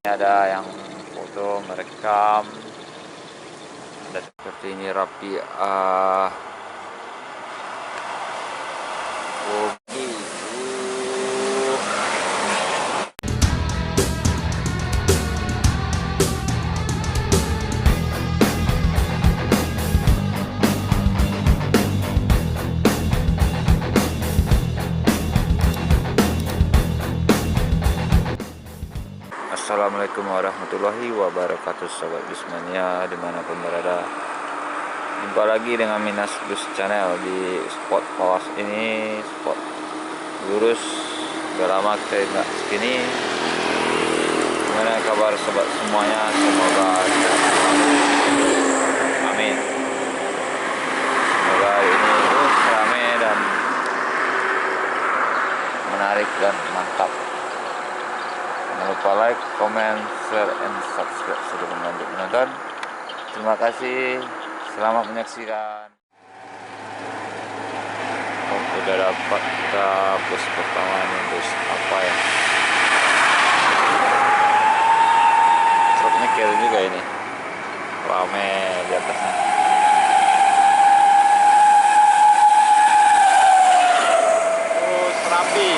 Ada yang foto merekam, ada seperti ini rapi. Assalamualaikum warahmatullahi wabarakatuh, sobat Bismania dimanapun berada. Jumpa lagi dengan Minas Bus Channel di spot Pawas ini, spot lurus. Udah lama kita nggak segini. Gimana kabar sobat semuanya? Semoga sehat selalu. Amin. Semoga ini ramai dan menarik dan mantap. Jangan lupa like, comment, share, and subscribe sebelum lanjut menonton. Terima kasih, selamat menyaksikan. Udah dapat kita bus pertama nih, bus apa ya? Truknya kecil juga ini, rame di atasnya. Rapi.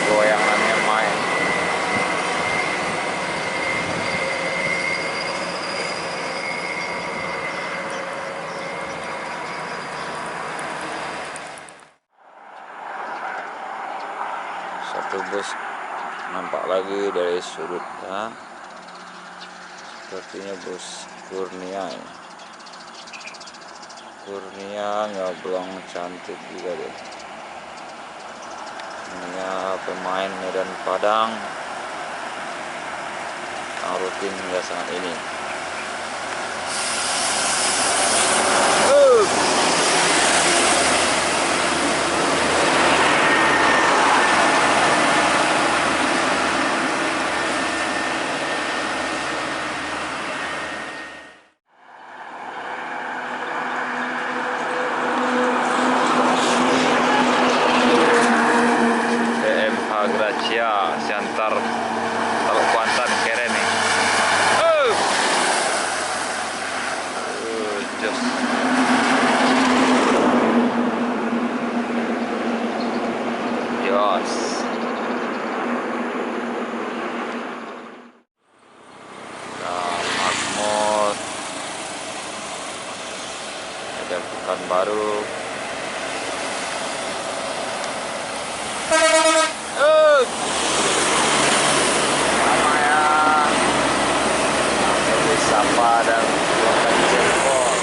Goyangannya main. Satu bus nampak lagi dari sudutnya, sepertinya bus Kurnia ya. Kurnia nyoblong cantik juga deh. Ini pemain Medan Padang yang rutin hingga saat ini. Gracia Siantar Teluk Kuantan keren nih. Jos. Jos. Makmur. Ada Pekanbaru. Sapa dan buahkan jempol.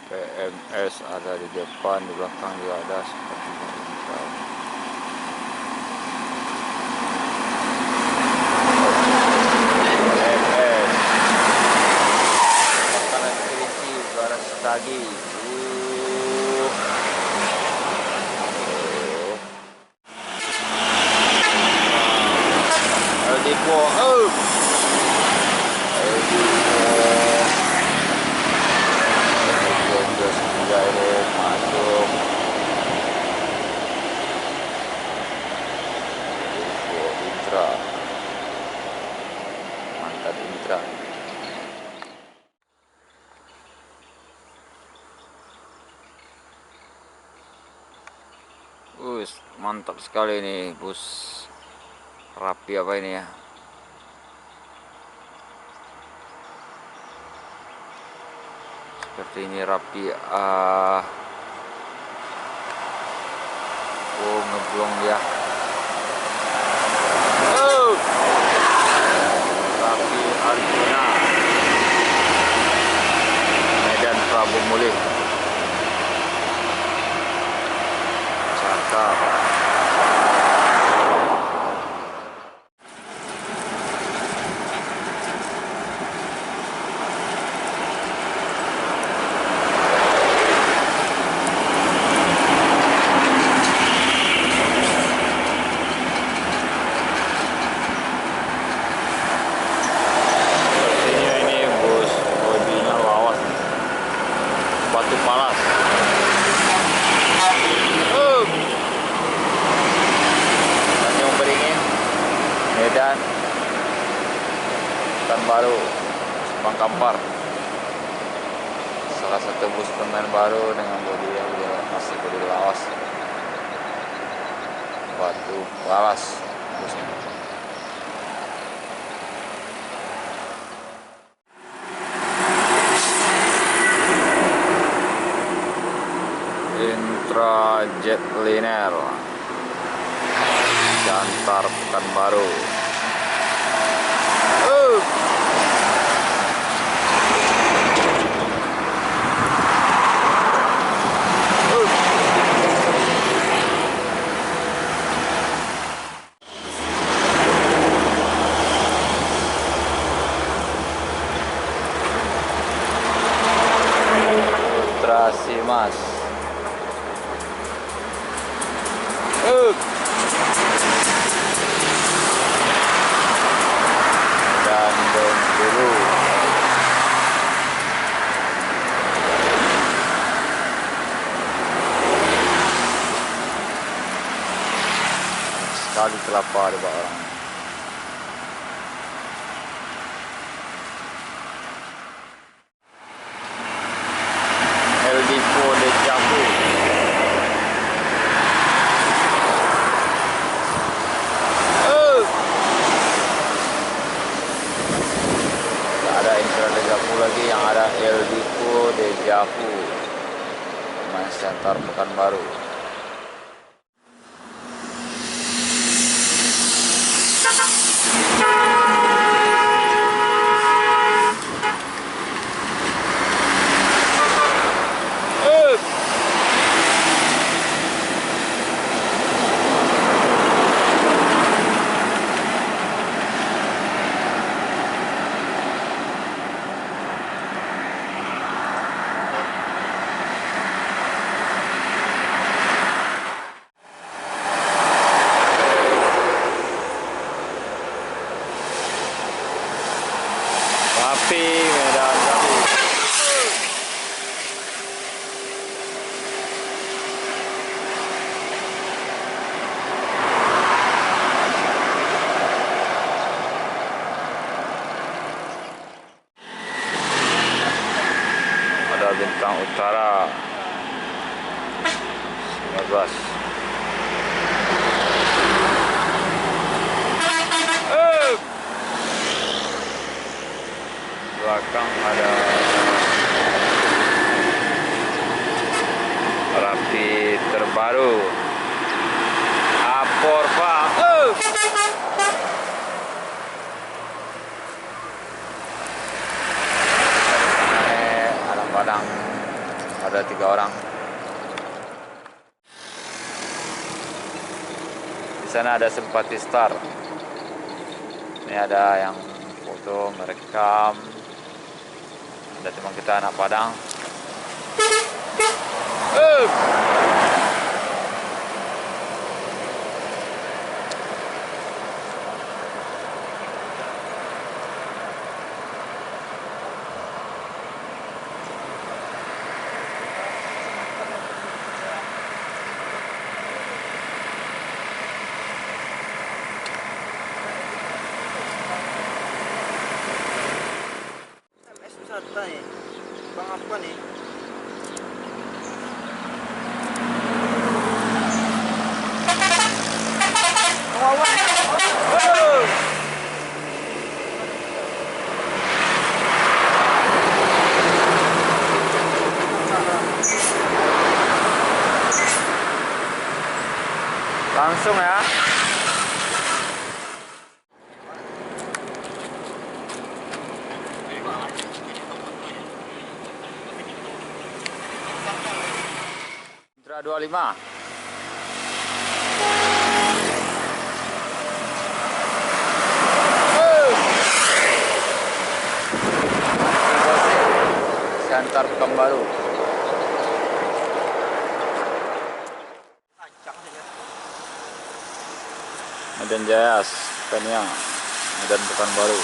PMS ada di depan, di belakang juga ada seperti ini. Lagi Depo masuk Intra, mantap Intra. Mantap sekali nih bus rapi apa ini ya. Seperti ini rapi. Ngeblong ya. Rapi Arjuna Medan Prabu Mulih. Cakap. Batu Palas. Tanjung Beringin, Medan, Pekanbaru, Simpang Kampar. Salah satu bus pemain baru dengan bodi yang masih bodi lawas. Batu Palas busnya. Intrajetliner Jantar Pekanbaru. Trasimas. Dan Bengkulu. Sekali kelapa ada orang. El Dipo de Jambu. Ada Intra de Jambu lagi, yang ada El Dipo de Jambu. Pemain Jantar Pekanbaru. Api Medan Api. Ada Bintang Utara 15. Belakang ada Rapi Terbaru, Aporva. Alang-alang ada 3 orang. Di sana ada Simpati Star. Ini ada yang foto merekam. Ada teman kita anak Padang. Nih, Bang apa nih? Langsung ya. Intra 25. Jantar Pekanbaru. Medan Jaya, Peniang, Medan Pekanbaru.